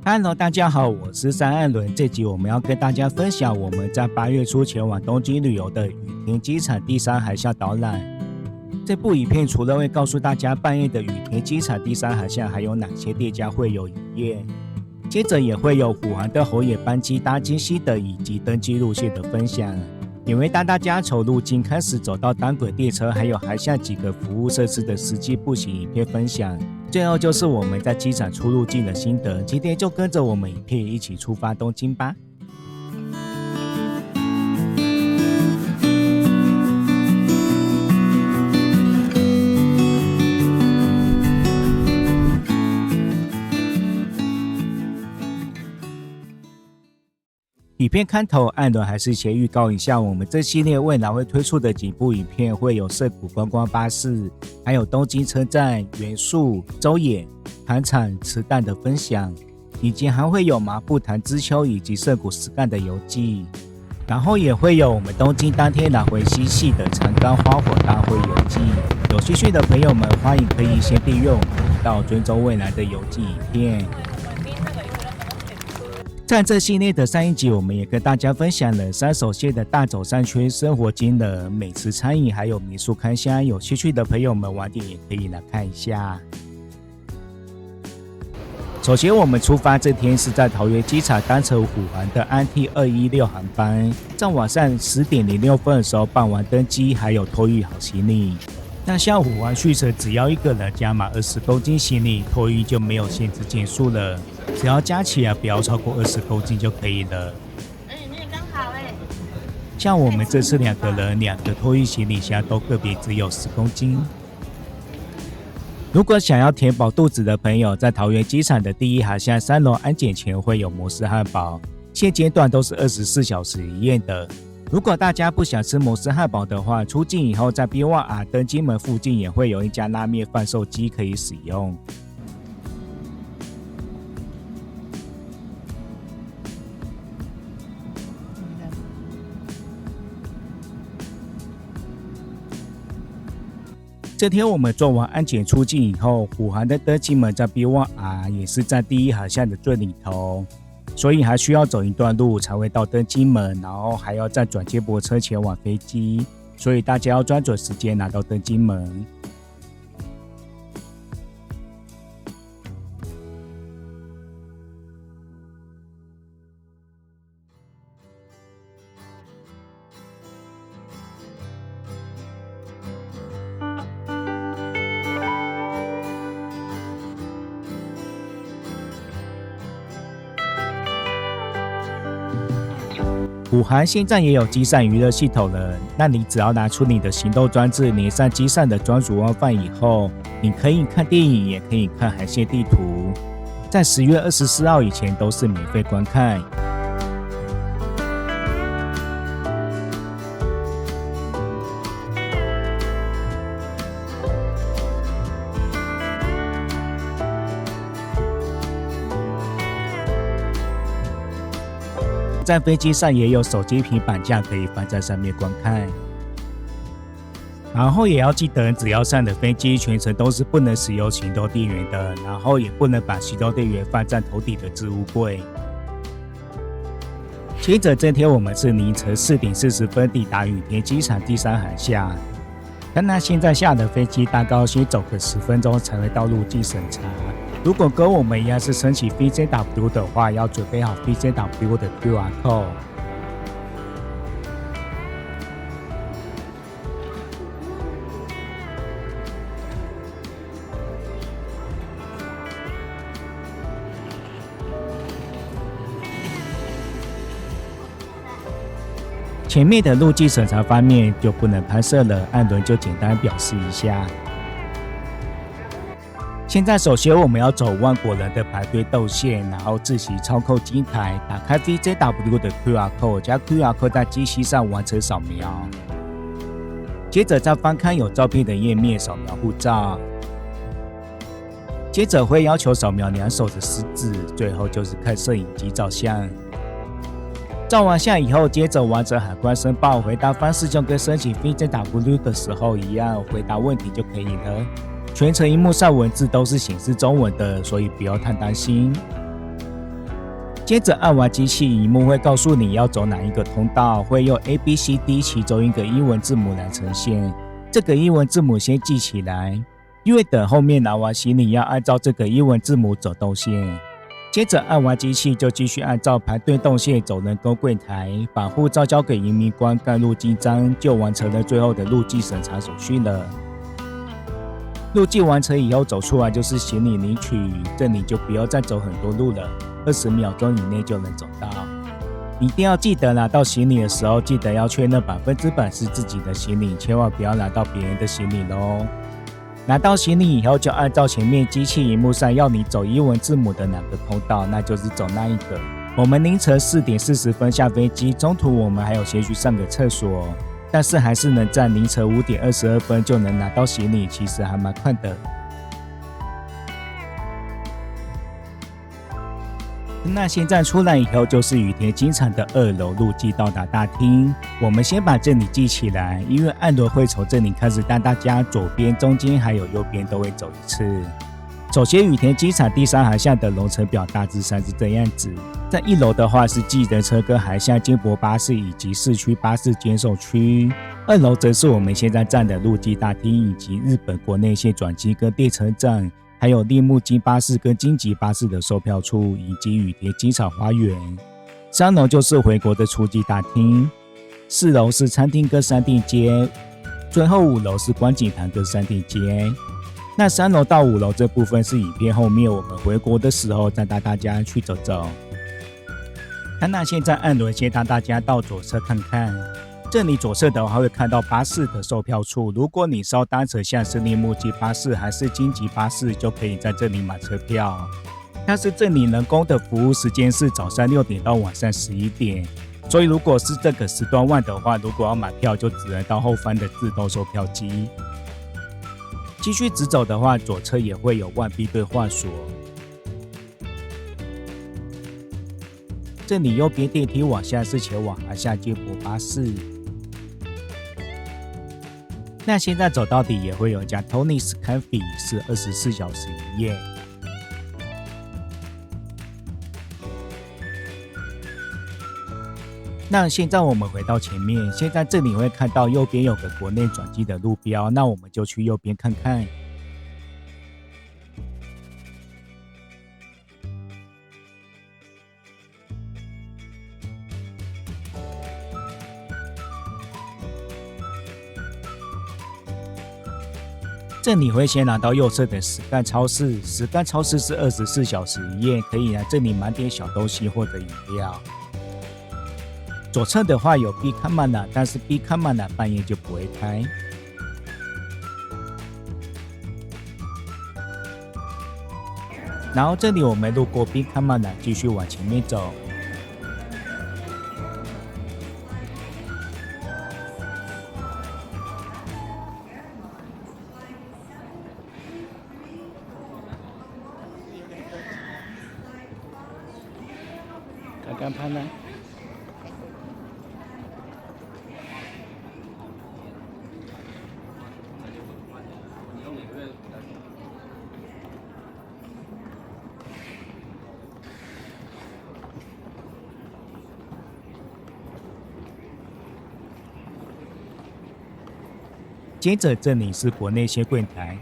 Hello， 大家好，我是三岸倫。這集我們要跟大家分享我們在8月初前往東京旅遊的羽田機場第3航廈導覽。這部影片除了會告訴大家半夜的羽田機場第3航廈還有哪些店家會有營業，接着也會有虎航的紅眼班機搭機心得以及登機路線的分享，也會帶大家從入境開始走到單軌列車還有航廈幾個服務設施的實際步行影片分享。最後就是我們在機場出入境的心得，今天就跟着我們影片一起出發東京吧。影片開頭，岸倫還是先預告一下，我們這系列未來會推出的幾部影片，會有澀谷觀光巴士，還有東京車站、原宿、周野、盤場、池袋的分享，以及還會有麻布潭之丘以及澀谷石幹的遊記，然後也會有我們東京當天來回嬉戲的長岡花火大會遊記。有興趣的朋友們，歡迎可以先訂閱我們頻道，追蹤未來的遊記影片。在這系列的上一集，我們也跟大家分享了山手線的大走山圈生活驚人、美食餐飲還有民宿開箱，有興趣的朋友們晚點也可以來看一下。首先我們出發這天是在桃園機場單程虎航的安 T216 航班，在晚上10點06分的時候辦完登機，還有托運好行李。那像虎航續程只要一個人加碼20公斤行李，托運就沒有限制件數了，只要加起來不要超過20公斤就可以了。你也剛好哎。像我們這次2個人2個托運行李箱都個別只有10公斤。如果想要填飽肚子的朋友，在桃園機場的第1航廈3樓安檢前會有摩斯漢堡，現階段都是24小時營業的。如果大家不想吃摩斯漢堡的話，出境以後在 B1R 登機門附近也會有一家拉麵販售機可以使用。這天我們做完安檢出境以後，虎航的登機門在 B1R 也是在第1航廈的最裡頭，所以還需要走一段路才會到登機門，然後還要再轉接駁車前往飛機，所以大家要抓準時間拿到登機門。虎航現在也有機上娛樂系統了，那你只要拿出你的行動裝置，連上機上的專屬 WiFi 以後，你可以看電影，也可以看航線地圖，在10月24號以前都是免費觀看。在飛機上也有手機平板架可以放在上面觀看，然後也要記得，只要上了飛機，全程都是不能使用行動電源的，然後也不能把行動電源放在頭頂的置物櫃。接着這天我們是凌晨4點40分抵達羽田機場第3航廈，但那現在下了飛機大概要先走個10分鐘才會到入境審查。如果跟我們一樣是申請 VJW 的話，要準備好 VJW 的 QR code。前面的入境審查方面就不能拍攝了，岸倫就簡單表示一下。現在首先我們要走萬國人的排隊動線，然後自行操控機台，打開 VJW 的 QR code， 將 QR code 在機器上完成掃描。接着再翻開有照片的頁面，掃描護照。接着會要求掃描2手的食指，最後就是看攝影機照相。照完相以後，接着完成海關申報，回答方式就跟申請 VJW 的時候一樣，回答問題就可以了。全程螢幕上文字都是顯示中文的，所以不要太擔心。接着按完機器，螢幕會告訴你要走哪一個通道，會用 ABCD 其中一個英文字母來呈現。這個英文字母先記起來，因為等後面拿完行李要按照這個英文字母走動線。接着按完機器就繼續按照排隊動線走人工櫃檯，把護照交給移民官蓋入記章，就完成了最後的入境審查手續了。入境完成以後走出來就是行李領取，這裡就不要再走很多路了，20秒鐘以內就能走到。一定要記得拿到行李的時候，記得要確認100%是自己的行李，千萬不要拿到別人的行李咯。拿到行李以後，就按照前面機器螢幕上要你走英文字母的哪個通道，那就是走那一個。我們凌晨4點40分下飛機，中途我們還有先去上個廁所，但是還是能在凌晨5點22分就能拿到行李，其實還蠻快的。那現在出來以後就是羽田機場的2樓入境到達大廳，我們先把這裡記起來，因為按輪會從這裡開始帶大家左邊、中間還有右邊都會走一次。首先羽田機場第3航廈的樓層表大致上是這樣子，在1樓的話是計程車跟航廈接駁巴士以及市區巴士接送區，2樓則是我們現在站的入境大廳以及日本國內線轉機跟列車站，還有立木津巴士跟京急巴士的售票處，以及羽田機場花園。3樓就是回國的出境大廳，4樓是餐廳跟商店街，最後5樓是觀景台跟商店街。那3樓到5樓這部分是影片後面我們回國的時候再帶大家去走走。那現在按輪先帶大家到左側看看，這裡左側的話會看到巴士的售票處，如果你是要單程像是立木津巴士還是京急巴士，就可以在這裡買車票。但是這裡人工的服務時間是早上6點到晚上11點，所以如果是這個時段外的話，如果要買票就只能到後方的自動售票機。繼續直走的話，左側也會有萬碧兌換所。這裡右邊電梯往下是前往航廈接駁巴士。那現在走到底也會有一家 Tony's Cafe， 是24小時營業。那現在我們回到前面，現在這裡會看到右邊有個國內轉機的路標，那我們就去右邊看看。这裡會先拿到右側的實幹超市，實幹超市是24小時營業，可以來這裡買點小東西或者飲料。左側的話有 B 卡曼納，但是 B 卡曼納半夜就不會開。然後這裡我們路過 B 卡曼納，繼續往前面走。看看潘呢？接着這裡是國內線櫃檯。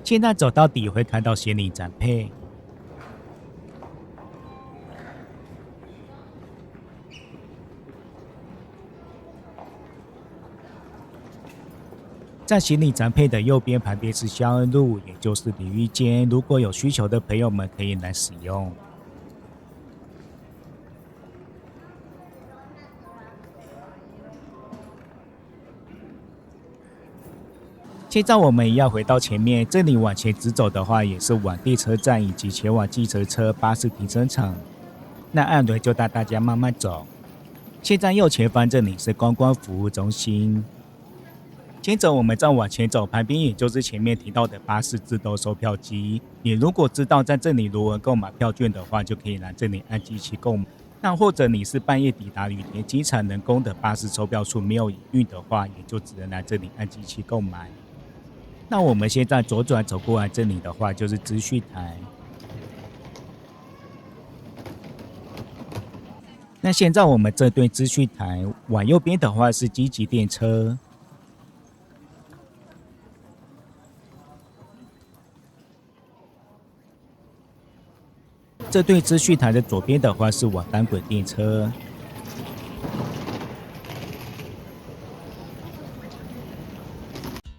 现在走到底會看到行李展配。在行李展配的右邊旁邊是消恩路，也就是淋浴間，如果有需求的朋友們可以來使用。現在我們也要回到前面，這裡往前直走的話，也是往列車站以及前往計程車、巴士停車場。那按輪就帶大家慢慢走。現在右前方這裡是觀光服務中心。接着我們再往前走，旁邊也就是前面提到的巴士自動售票機。你如果知道在這裡如何購買票券的話，就可以來這裡按機器購買。那或者你是半夜抵達羽田機場人工的巴士售票處沒有營運的話，也就只能來這裡按機器購買。那我們現在左轉走過來這裡的話，就是資訊台。那現在我們這對資訊台往右邊的話是京急電車。這對資訊台的左邊的話是往單軌電車。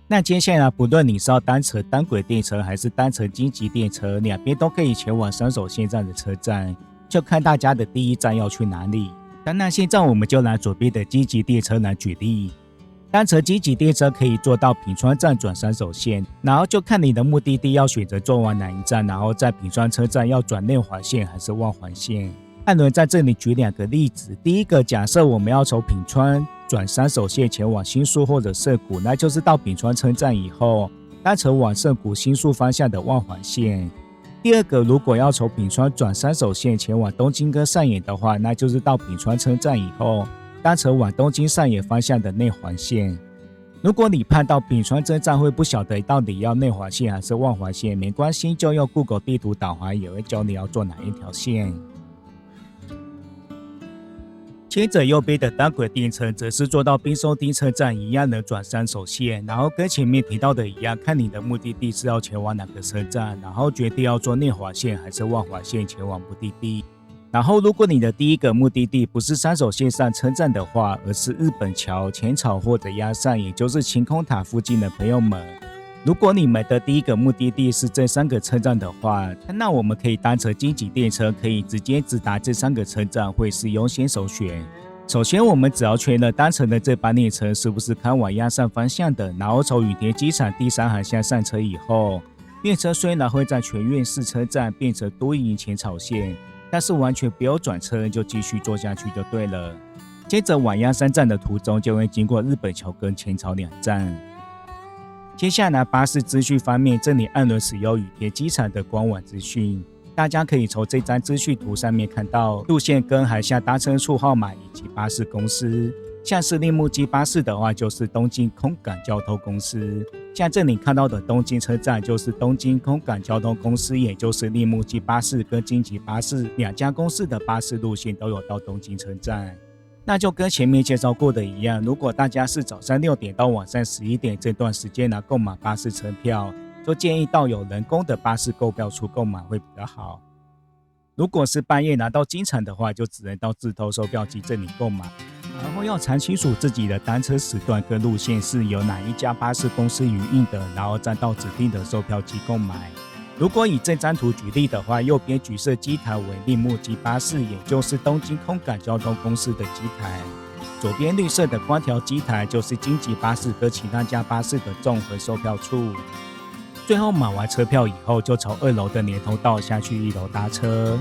那接下來不論你是要單乘單軌電車還是單乘京急電車，兩邊都可以前往山手線站的車站，就看大家的第一站要去哪裡。那現在我們就拿左邊的京急電車來舉例。單乘京急電車可以坐到品川站轉山手線，然後就看你的目的地要選擇坐往哪一站，然後在品川車站要轉內環線還是外環線。艾倫在這裡舉兩個例子，第一個假設我們要從品川轉山手線前往新宿或者澀谷，那就是到品川車站以後單乘往澀谷新宿方向的外環線。第二個，如果要從品川轉山手線前往東京跟上野的話，那就是到品川車站以後單乘往東京上野方向的內環線。如果你看到品川車站會不曉得到底要內環線還是外環線，沒關係，就用 Google 地圖導航也會教你要坐哪一條線。接着右邊的單軌電車則是坐到濱松町車站一樣能轉山手線，然後跟前面提到的一樣，看你的目的地是要前往哪個車站，然後決定要坐內環線還是外環線前往目的地。然後如果你的第一個目的地不是山手線上車站的話，而是日本橋、淺草或者鴨上，也就是晴空塔附近的朋友們，如果你們的第一個目的地是這3個車站的話，那我们可以單乘京急電車，可以直接直達這3個車站，會是優先首選。首先我們只要確認單乘的這班列車是不是開往鴨上方向的，然後從羽田機場第3航廈上車以後，列車雖然會在泉院寺車站變成都營淺草線，但是完全不用轉車，就繼續坐下去就對了。接着往鴨山站的途中就會經過日本橋跟淺草2站。接下來巴士資訊方面，這裡按輪使用羽田機場的官網資訊，大家可以從這張資訊圖上面看到路線跟航廈搭車處號碼以及巴士公司。像是立木基巴士的話，就是東京空港交通公司。像這裡看到的東京車站，就是東京空港交通公司，也就是立木基巴士跟京急巴士2家公司的巴士路線都有到東京車站。那就跟前面介紹過的一樣，如果大家是早上6點到晚上11點這段時間來購買巴士車票，就建議到有人工的巴士購票處購買會比較好。如果是半夜拿到經常的話，就只能到自動售票機這裡購買。然後要查清楚自己的單車時段跟路線是由哪一家巴士公司營運的，然后再到指定的售票機購買。如果以這張圖舉例的話，右邊橘色機台為立木基巴士，也就是東京空港交通公司的機台；左邊綠色的光條機台就是京急巴士跟其他家巴士的綜合售票處。最後買完車票以後，就從2樓的連通道下去1樓搭車。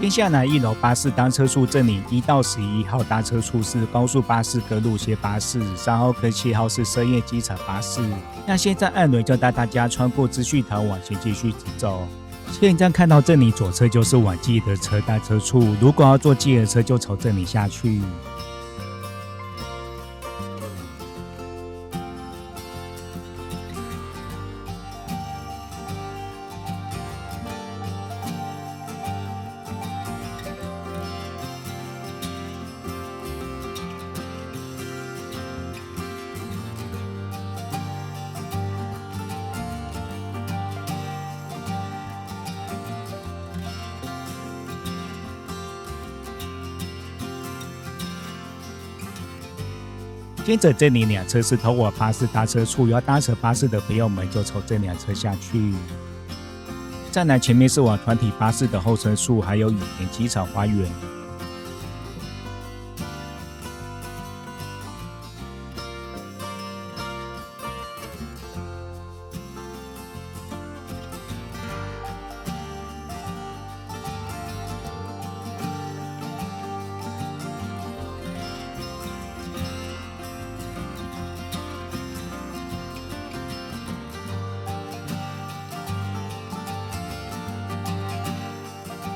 接下來1樓巴士單車處這裡1到11號搭車處是高速巴士跟路線巴士，3號跟7號是深夜機場巴士。那現在艾倫就帶大家穿過資訊台往前繼續直走。現在看到這裡左側就是往計程車單車處，如果要坐計程車就從這裡下去。接着這裡2側是通往巴士搭車處，要搭乘巴士的朋友們就從這2側下去。再來前面是往團體巴士的候車處，還有羽田機場花園。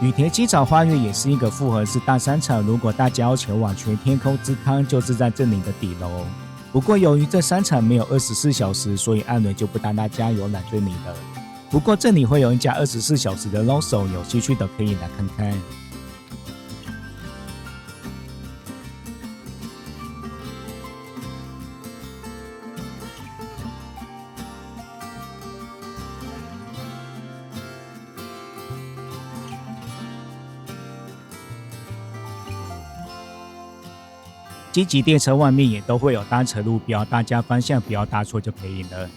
羽田機場花園也是一個複合式大商場，如果大家要前往全天空之康，就是在這裡的底樓。不過由於這商場沒有24小時，所以艾倫就不帶大家遊覽這裡了。不過這裡會有一家24小時的 Lawson， 有興趣的可以來看看。積極電車外面也都會有單程路標，大家方向不要搭錯就可以了。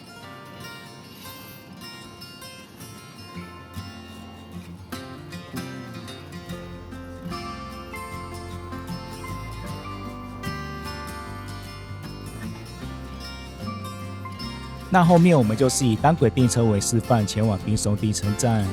那後面我們就是以單軌電車為示範，前往濱松地車站。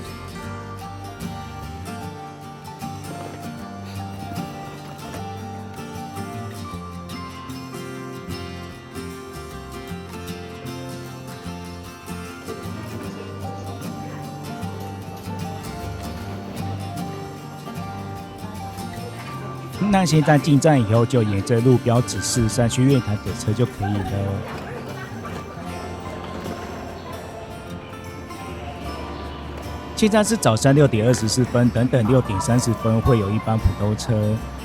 那現在進站以後，就沿着路標指示上去月台等車就可以了。現在是早上6點24分，等6點30分會有一班普通車。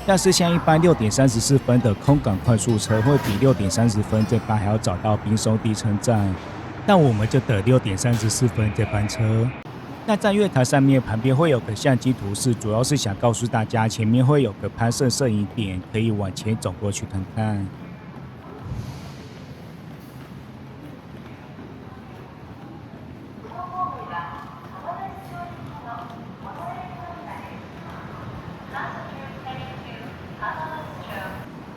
要是像一般6點34分的空港快速車，會比6點30分這班還要早到濱松地車站。但我們就等6點34分這班車。那在月台上面旁邊會有個相機圖示，主要是想告訴大家前面會有個拍攝攝影點，可以往前走過去看看。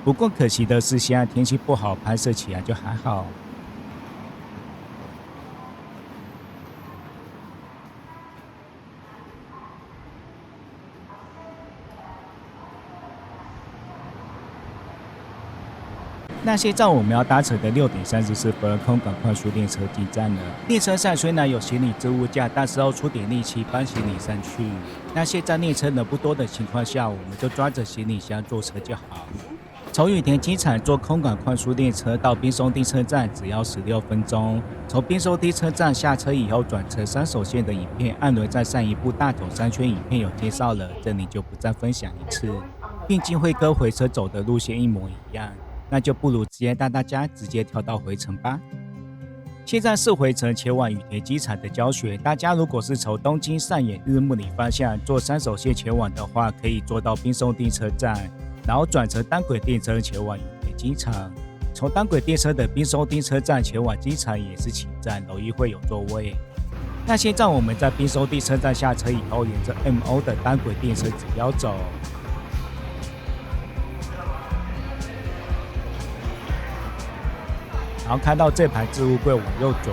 不過可惜的是，現在天氣不好，拍攝起來就還好。那現在我們要搭乘的6點34分空港快速列車進站了。列車上雖然有行李置物架，但是要出點力氣搬行李上去。那現在列車人不多的情況下，我們就抓着行李箱坐車就好。從羽田機場坐空港快速列車到濱松地車站只要16分鐘。從濱松地車站下車以後轉乘山手線的影片，艾倫在上一部大冢商圈影片有介紹了，這裡就不再分享一次，畢竟會跟回程走的路線一模一樣。那就不如直接帶大家直接跳到回程吧。現在是回程前往羽田機場的教學，大家如果是從東京上野日暮里方向坐山手線前往的話，可以坐到濱松地車站，然後轉乘單軌電車前往羽田機場。從單軌電車的濱松地車站前往機場也是起站，容易會有座位。那現在我們在濱松地車站下車以後，沿着 MO 的單軌電車指標走。然後看到這排置物櫃往右轉，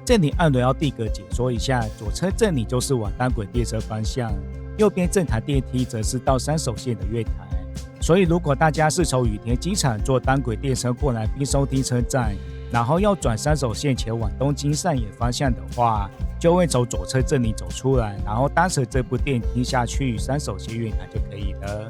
這裡艾倫要第一個解說一下，左側這裡就是往單軌電車方向，右邊這台電梯則是到山手線的月台。所以如果大家是從羽田機場坐單軌電車過來濱松地車站，然後要轉山手線前往東京上野方向的話，就會從左側這裡走出來，然後搭乘這部電梯下去山手線月台就可以了。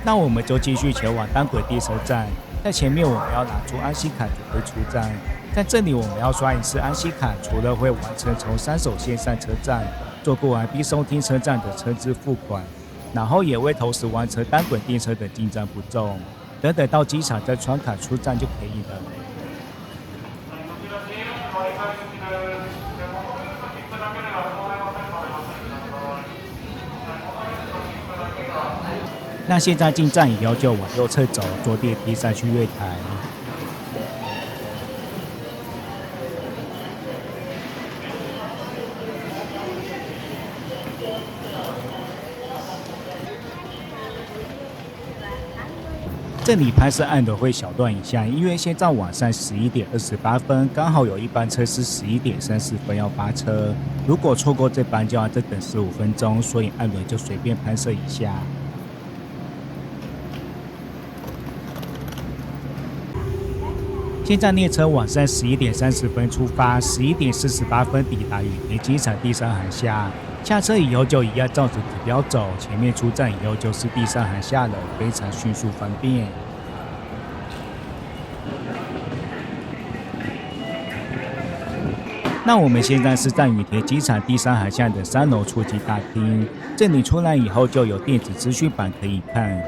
那我們就繼續前往單軌電車站，在前面我們要拿出安心卡準備出站。在這裡我們要刷一次安心卡，除了會完成從山手線上車站坐過來濱松地車站的車資付款，然後也會同時完成單軌電車的進站步驟，等到機場再刷卡出站就可以了。那現在進站以後就往右側走，坐電梯上去月台。這裡拍攝按鈕會小斷一下，因為現在晚上11點28分，剛好有一班車是11點30分要發車，如果錯過這班就要再等15分鐘，所以按鈕就隨便拍攝一下。現在列車晚上11點30分出發，11點48分抵達羽田機場第三航廈。下車以後就一樣照着指標走，前面出站以後就是第三航廈了，非常迅速方便。那我們現在是在羽田機場第三航廈的3樓出境大廳，這裡出來以後就有電子資訊板可以看。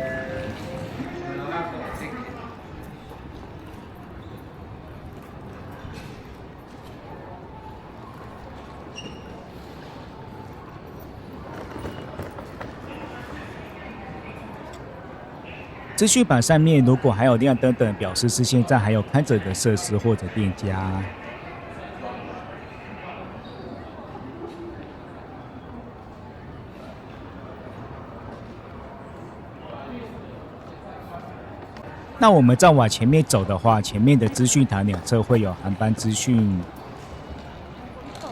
資訊板上面如果還有亮燈的，表示是現在還有開着的設施或者店家。那我們再往前面走的話，前面的資訊台兩側會有航班資訊。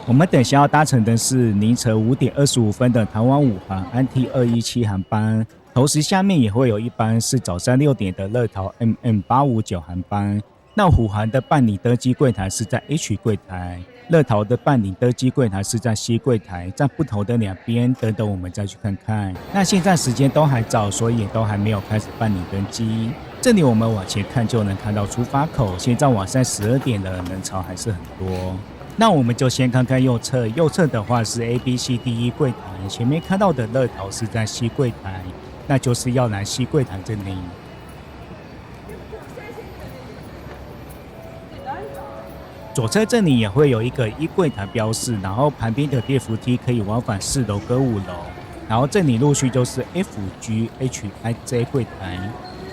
我們等下要搭乘的是凌晨5點25分的台灣5航安 T217航班。同時，下面也會有一班是早上6點的樂桃 MM859航班。那虎航的辦理登機櫃台是在 H 櫃台，樂桃的辦理登機櫃台是在 C 櫃台，在不同的兩邊，等等我們再去看看。那現在時間都還早，所以也都還沒有開始辦理登機。這裡我們往前看就能看到出發口，現在晚上12點了，人潮還是很多。那我們就先看看右側，右側的話是 A、B、C、D、E 櫃台，前面看到的樂桃是在 C 櫃台。那就是要來西櫃台這裡。左側這裡也會有一個1櫃台標示，然後旁邊的電扶梯可以往返4樓跟5樓，然後這裡陸續就是 F、G、H、I、J 櫃台。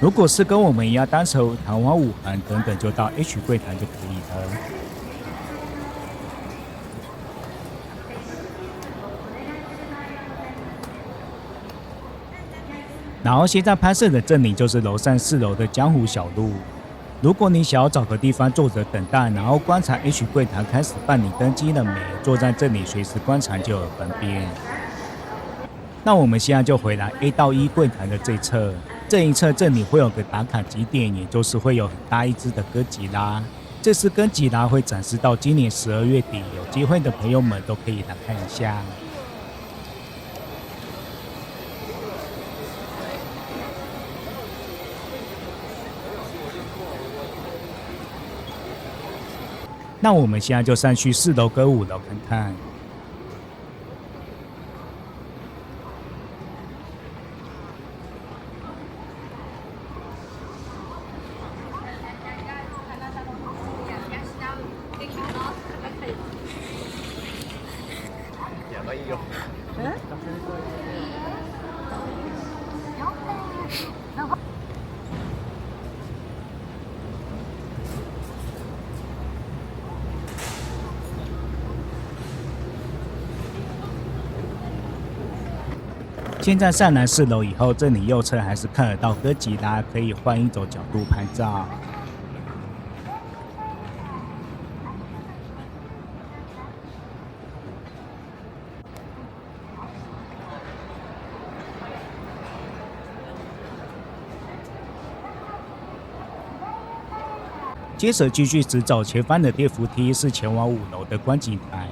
如果是跟我們一樣單程台灣5航等等，就到 H 櫃台就可以了。然後現在拍攝的這裡就是樓上4樓的江湖小路。如果你想要找個地方坐着等待，然後觀察 H 櫃台開始辦理登機了沒，坐在這裡隨時觀察就很方便。那我們現在就回來 A 到 E 櫃台的這一側，這一側這裡會有個打卡景點，也就是會有很大一隻的哥吉拉。這次哥吉拉會展示到今年12月底，有機會的朋友們都可以來看一下。那我們现在就上去4樓跟5樓看看。现在上來4樓以後，這裡右側還是看得到哥吉拉，可以換一種角度拍照。接着繼續直走，前方的電扶梯是前往5樓的觀景台。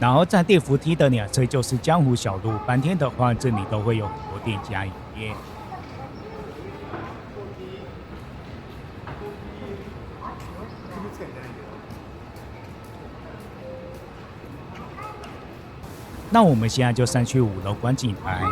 然後在電扶梯的兩側就是江湖小路，白天的話這裡都會有很多店家營業。那我們現在就上去5樓觀景台。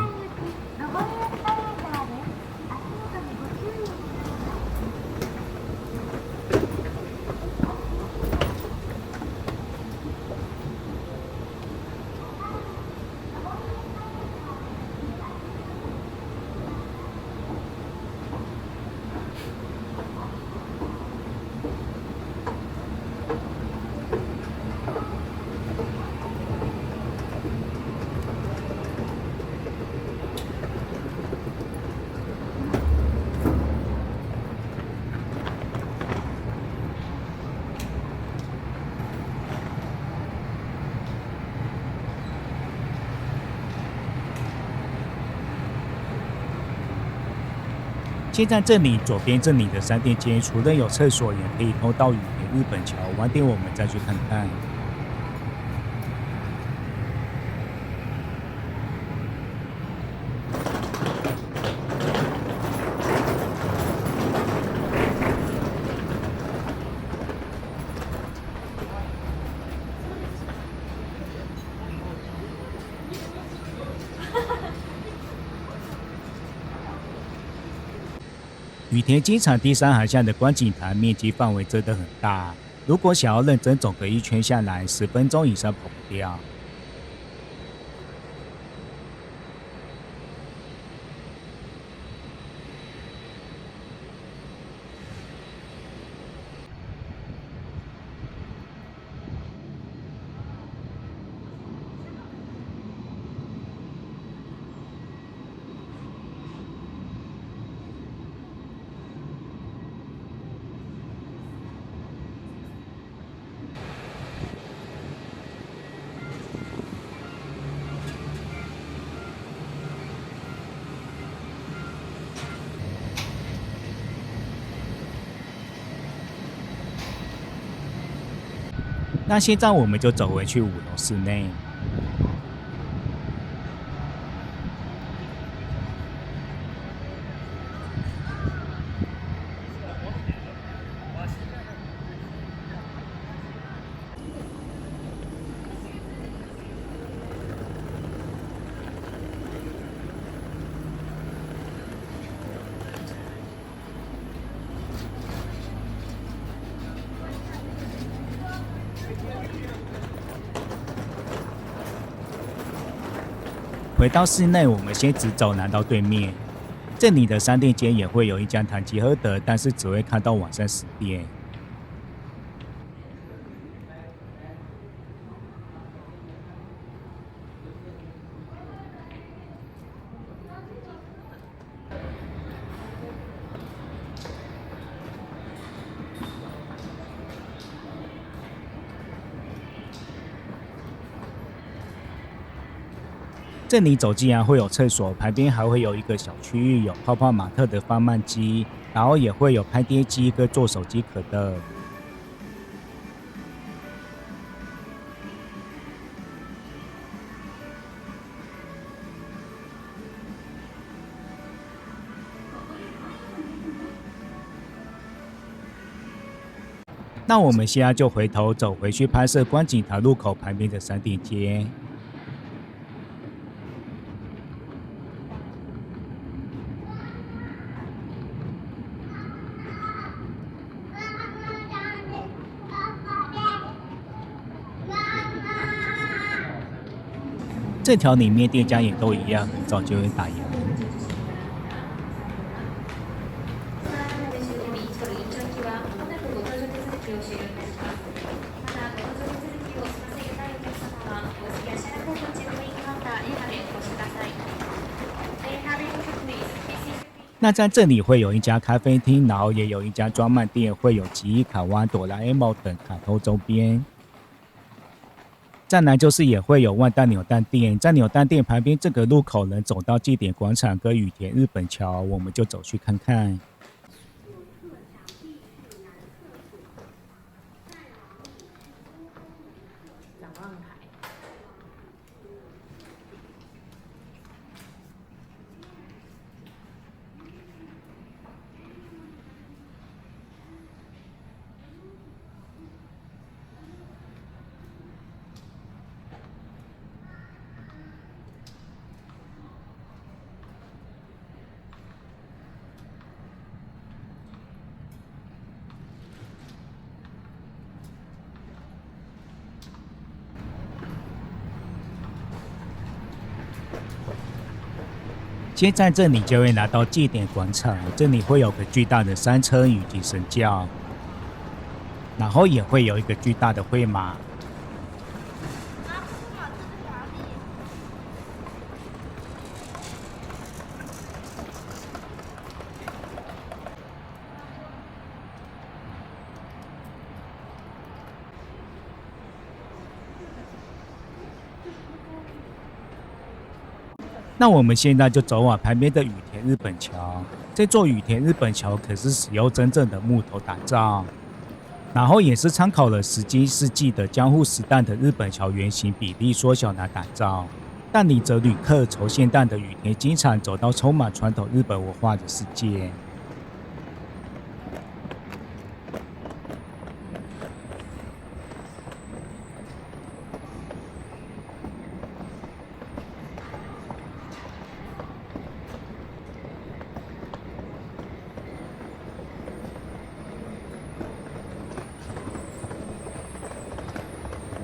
現在這裡左邊這裡的商店街，除了有廁所，也可以通到羽田日本橋。晚點我們再去看看。羽田機場第三航廈的觀景台面積範圍真的很大，如果想要認真走個一圈下來，10分鐘以上跑不掉。那現在我們就走回去5樓室內。回到室內，我們先直走南到對面。這裡的商店街也會有一家唐吉訶德，但是只會開到晚上10點。這裡走進來會有廁所，旁邊還會有一個小區域，有泡泡瑪特的販賣機，然後也會有拍碟機跟做手機殼的。那我們現在就回頭走回去拍攝觀景台入口旁邊的商店街。这條裡面店家也都一樣，很早就會打烊。那在這裡會有一家咖啡廳，然後也有一家專賣店，會有奇異卡哇、哆啦 A 夢等卡通周邊。再來就是也會有萬代扭蛋店，在扭蛋店旁邊這個路口能走到祭典廣場跟羽田日本橋，我們就走去看看。先在這裡就會來到祭典廣場，這裡會有個巨大的山車以及神轎，然後也會有一個巨大的會馬。那我們現在就走往旁邊的羽田日本橋。這座羽田日本橋可是使用真正的木頭打造，然後也是參考了17世紀的江戶時代的日本橋原型比例縮小來打造，帶領着旅客從現代的羽田機場走到充滿傳統日本文化的世界。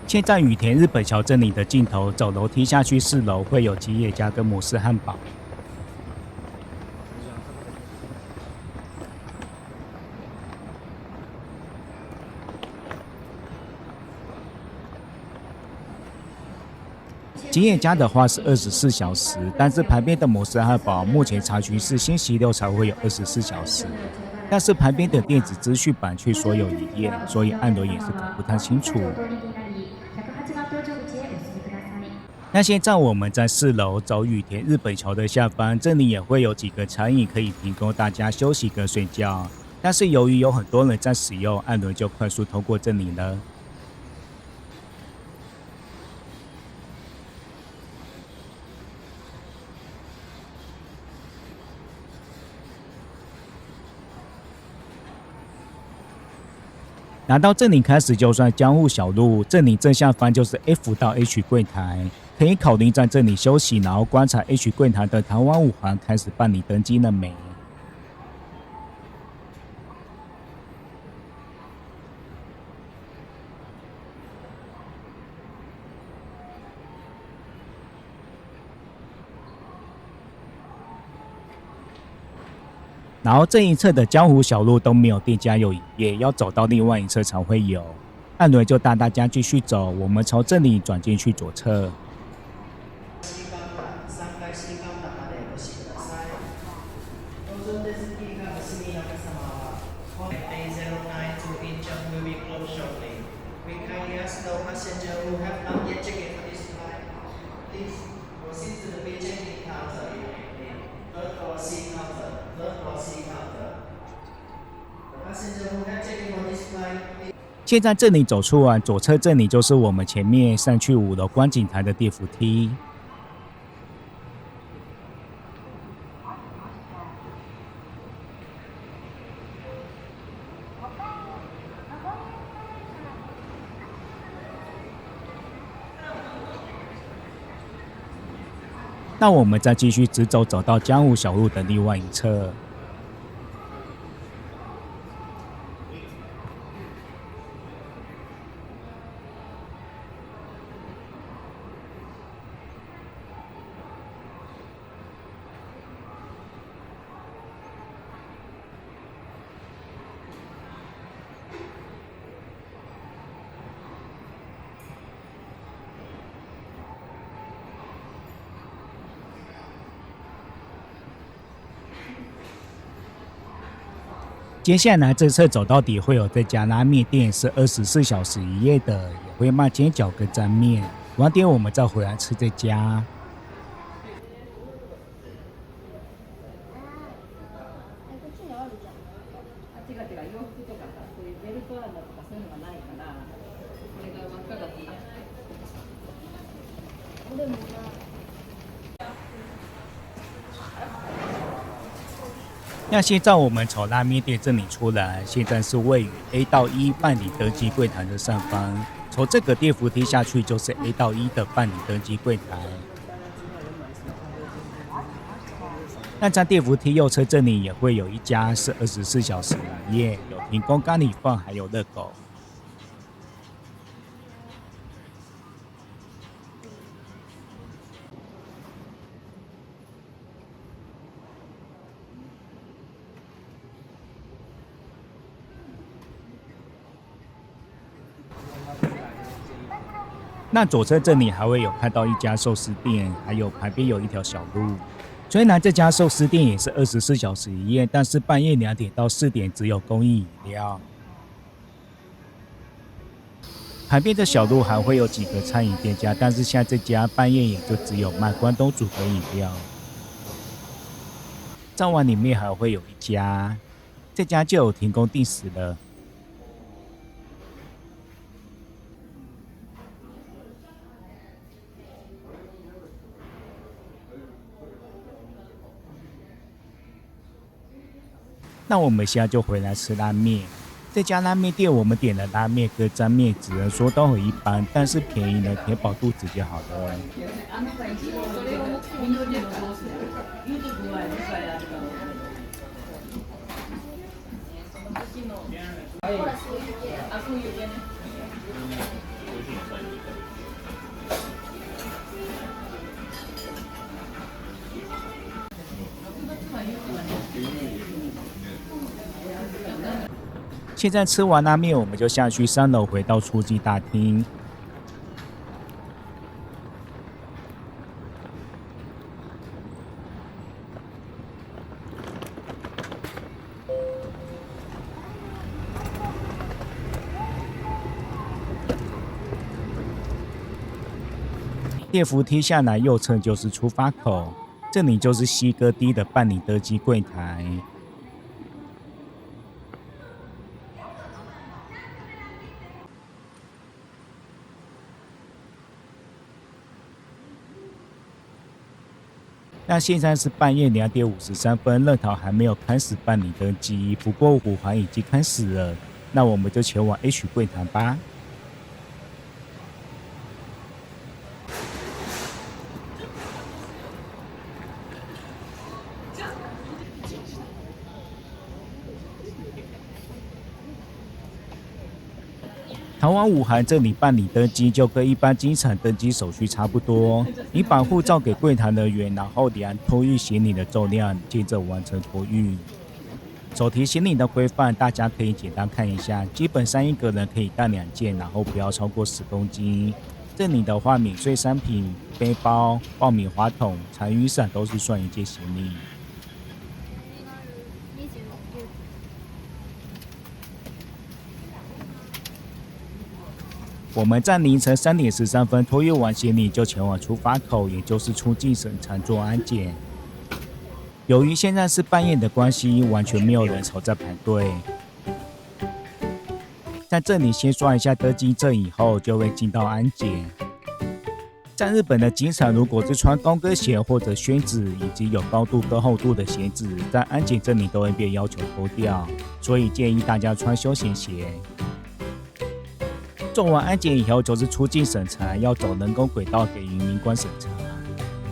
现在羽田日本橋這裡的盡頭，走樓梯下去4樓會有吉野家跟摩斯漢堡。吉野家的話是24小時，但是旁邊的摩斯漢堡目前查詢是星期六才會有24小時，但是旁邊的電子資訊板卻說有營業，所以按倫也是搞不太清楚。那現在我們在4樓走羽田日本橋的下方，這裡也會有幾個餐飲可以提供大家休息跟睡覺，但是由於有很多人在使用，按倫就快速通過這裡了。拿到這裡開始就算江戶小路，這裡正下方就是 F 到 H 櫃檯，可以考慮在這裡休息，然後觀察 H 櫃檯的台灣武行開始辦理登機了沒。然後這一側的江湖小路都沒有店家有營業，要走到另外一側才會有。按倫就帶大家繼續走，我們從這裡轉進去左側。現在這裡走出來，左側這裡就是我們前面上去5樓觀景台的電扶梯。那我們再繼續直走，走到江戶小路的另外一側。接下來這側走到底會有這家拉麵店，是24小時營業的，也會賣煎餃跟沾麵。晚點我們再回來吃這家。那現在我們從拉麵店這裡出來，現在是位於 A 到1辦理登機櫃檯的上方，從這個電扶梯下去就是 A 到1的辦理登機櫃檯。那在電扶梯右側這裡也會有一家是24小時營業，有提供咖喱飯還有熱狗。那左側這裡還會有看到一家壽司店，還有旁邊有一條小路。雖然這家壽司店也是24小時營業，但是半夜2點到4點只有供應飲料。旁邊的小路還會有幾個餐飲店家，但是像這家半夜也就只有賣關東煮跟飲料。再往裡面還會有一家，這家就有提供定食了。那我们现在就回來吃拉麵。這家拉麵店我們點了拉麵跟沾麵，只能說都很一般，但是便宜了，填飽肚子就好了。現在吃完拉麵，我們就下去3樓，回到出境大廳。電扶梯下來，右側就是出發口，這裡就是西哥迪的辦理登機櫃台。那現在是半夜2點53分，樂桃還沒有開始辦理登機，不過虎航已經開始了，那我們就前往 H 櫃台吧。逃往武漢這裡辦理登機，就跟一般機場登機手續差不多。你把護照給櫃台人員，然後量托運行李的重量，接着完成托運。手提行李的規範，大家可以簡單看一下。基本上一個人可以帶2件，然後不要超過10公斤。這裡的話，免稅商品、背包、爆米花筒、殘雨傘都是算1件行李。我們在凌晨3點13分托運完行李，就前往出發口，也就是出境審查做安檢。由於現在是半夜的關係，完全沒有人潮在排隊。在這裡先刷一下登機證，以後就會進到安檢。在日本的機場，如果是穿高跟鞋或者靴子，以及有高度跟厚度的鞋子，在安檢這裡都會被要求脫掉，所以建議大家穿休閒鞋。做完安檢以後，就是出境審查，要走人工軌道給移民官審查。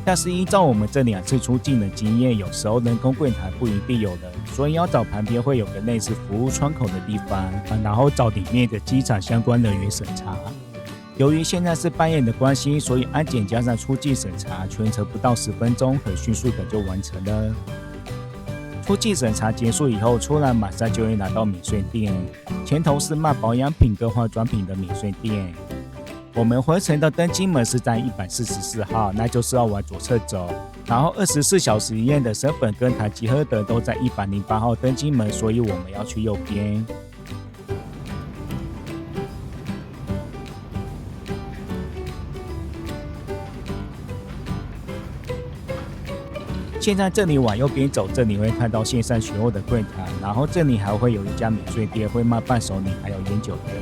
但是依照我們這2次出境的經驗，有時候人工櫃台不一定有人，所以要找旁邊會有個類似服務窗口的地方，然後找裡面的機場相關人員審查。由於現在是半夜的關係，所以安檢加上出境審查，全程不到10分鐘，很迅速的就完成了。出境審查結束以後，出來馬上就會來到免稅店，前頭是賣保養品跟化妝品的免稅店。我們回程的登機門是在144號，那就是要往左側走。然後24小時營業的身份跟台吉訶德都在108號登機門，所以我們要去右邊。現在這裡往右邊走，這裡會看到線上選貨的櫃台，然後這裡還會有一家免稅店，會賣伴手禮還有菸酒的。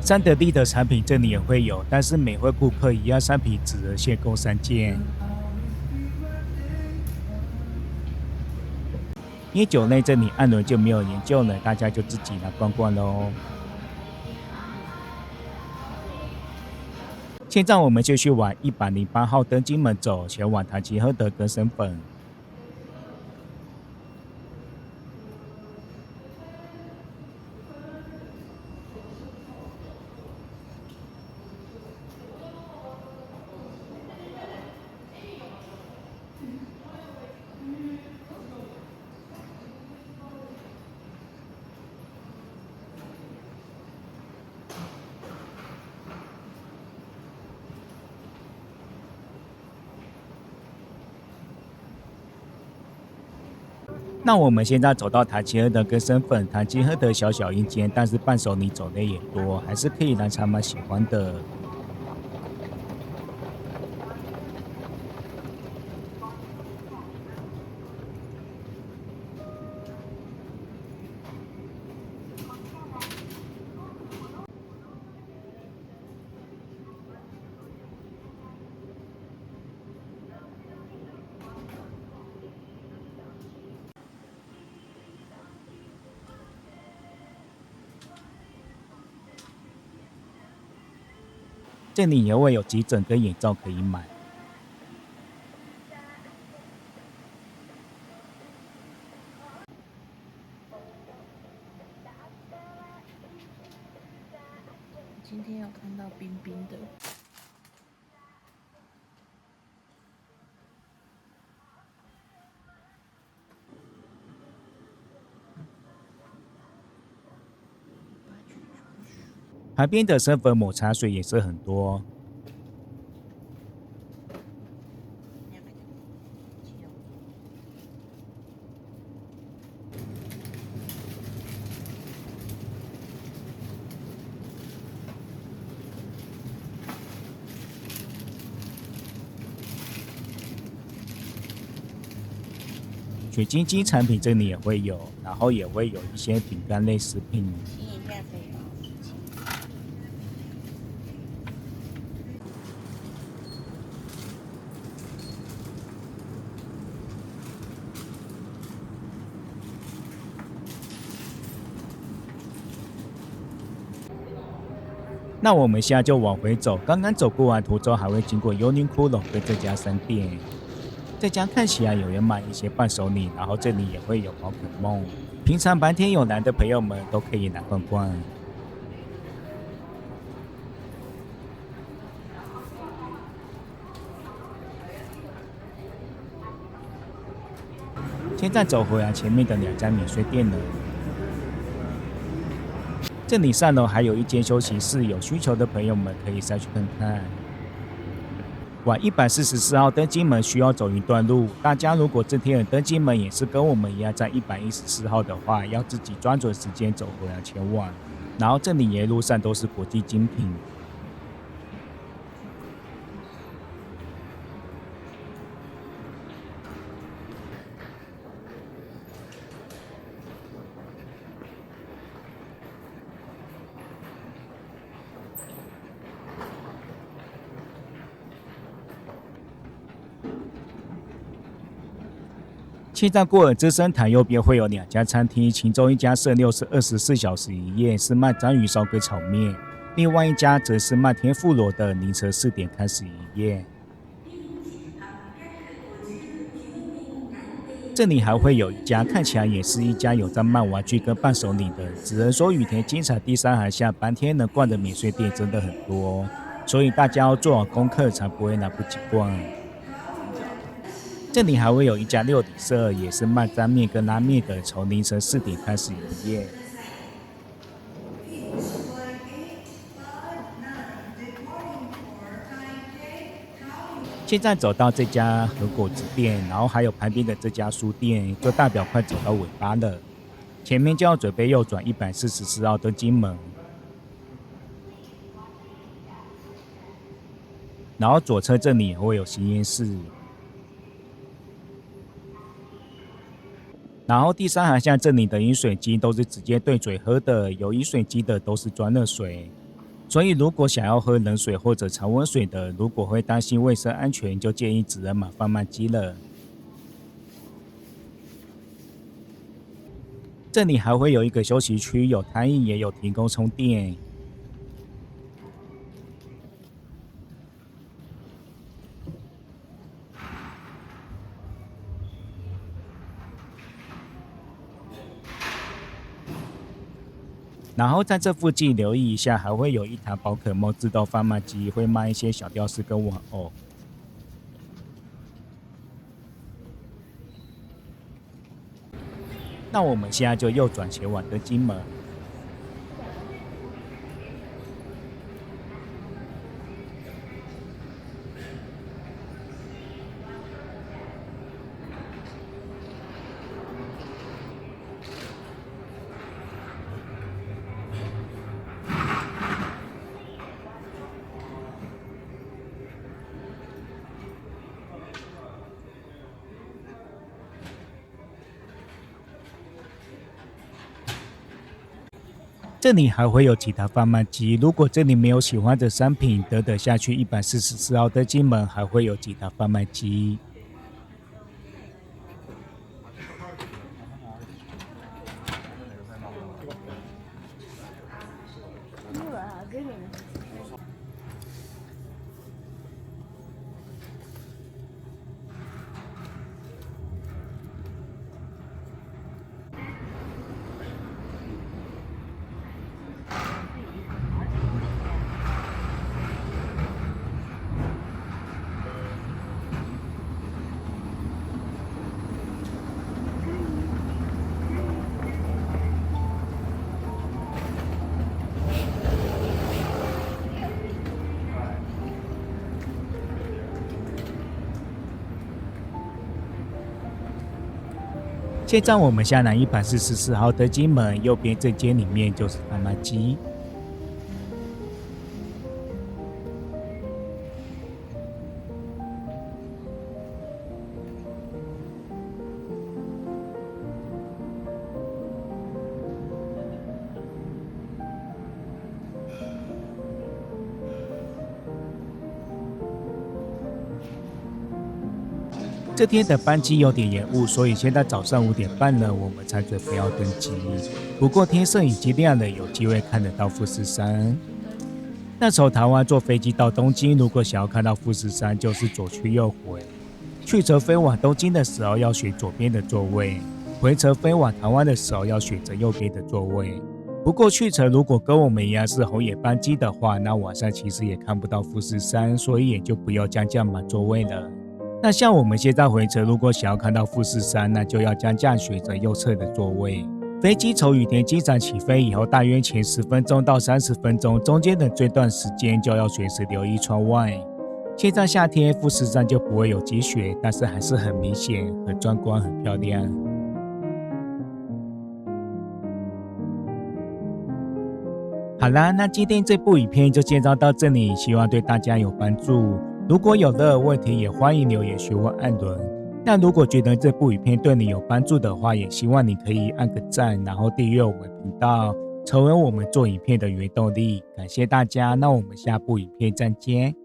三得利的產品這裡也會有，但是每位顧客一樣商品只能限購3件。因為九內這裡岸輪就沒有研究了，大家就自己來逛逛咯。現在我們就去往108號登機門走，前往唐吉訶德跟身份。那我們現在走到唐吉訶德跟身份，唐吉訶德小小一間，但是伴手禮種類也多，還是可以讓他們喜歡的。這裡也會有急診跟眼罩可以買。今天有看到冰冰的。旁邊的身份抹茶水也是很多。水晶晶產品這裡也會有，然後也會有一些餅乾類食品。那我們現在就往回走，剛剛走過完途中還會經過幽靈窟窿跟這家商店。這家看起來有人買一些伴手禮，然後這裡也會有寶可夢。平常白天有來的朋友們都可以來逛逛。現在走回來前面的2家免稅店了。這裡上樓還有一間休息室，有需求的朋友們可以上去看看。往144號登機門需要走一段路，大家如果這天的登機門也是跟我們一樣在114號的話，要自己抓準時間走回來前往。然後這裡沿路上都是國際精品。現在過了資生堂右邊會有2家餐廳，其中一家16是24小時營業，是賣章魚燒跟炒麵；另外一家則是賣天婦羅的，凌晨4點開始營業。這裡還會有一家看起來也是一家有在賣玩具跟伴手禮的，只能說羽田機場第3航廈白天能逛的免稅店真的很多，所以大家要做好功課才不會來不及逛。這裡還會有一家六里社，也是賣沾麵跟拉麵的，從凌晨4點開始營業。現在走到這家和果子店，然後還有旁邊的這家書店，就代表快走到尾巴了。前面就要準備右轉144號登機門，然後左側這裡也會有吸煙室。然後第3航廈這裡的飲水機都是直接對嘴喝的，有飲水機的都是裝熱水，所以如果想要喝冷水或者常溫水的，如果會擔心衛生安全，就建議只能買販賣機了。這裡還會有一個休息區，有躺椅也有提供充電。然後在這附近留意一下，還會有一台寶可夢自動販賣機，會賣一些小吊飾跟玩偶。那我們現在就右轉前往登機門。這裡還會有其他販賣機，如果這裡沒有喜歡的商品，等下去144號登機門還會有其他販賣機。现在我們下南144號登機門，右邊這間裡面就是販賣機。這天的班機有點延誤，所以現在早上5點半了，我們才準備要登機。不過天色已經亮了，有機會看得到富士山。那從台灣坐飛機到東京，如果想要看到富士山，就是左去右回。去程飛往東京的時候要選左邊的座位，回程飛往台灣的時候要選擇右邊的座位。不過去程如果跟我們一樣是紅眼班機的話，那晚上其實也看不到富士山，所以也就不要將價滿座位了。那像我們現在回程，如果想要看到富士山，那就要將價選擇右側的座位。飛機從羽田機場起飛以後，大約前10分鐘到30分鐘，中間的這段時間就要隨時留意窗外。現在夏天富士山就不會有積雪，但是還是很明顯、很壯觀、很漂亮。好啦，那今天這部影片就介紹到這裡，希望對大家有幫助。如果有任何問題，也歡迎留言詢問艾倫。那如果覺得這部影片對你有幫助的話，也希望你可以按個讚，然後訂閱我們頻道，成為我們做影片的原動力。感謝大家，那我們下部影片再見。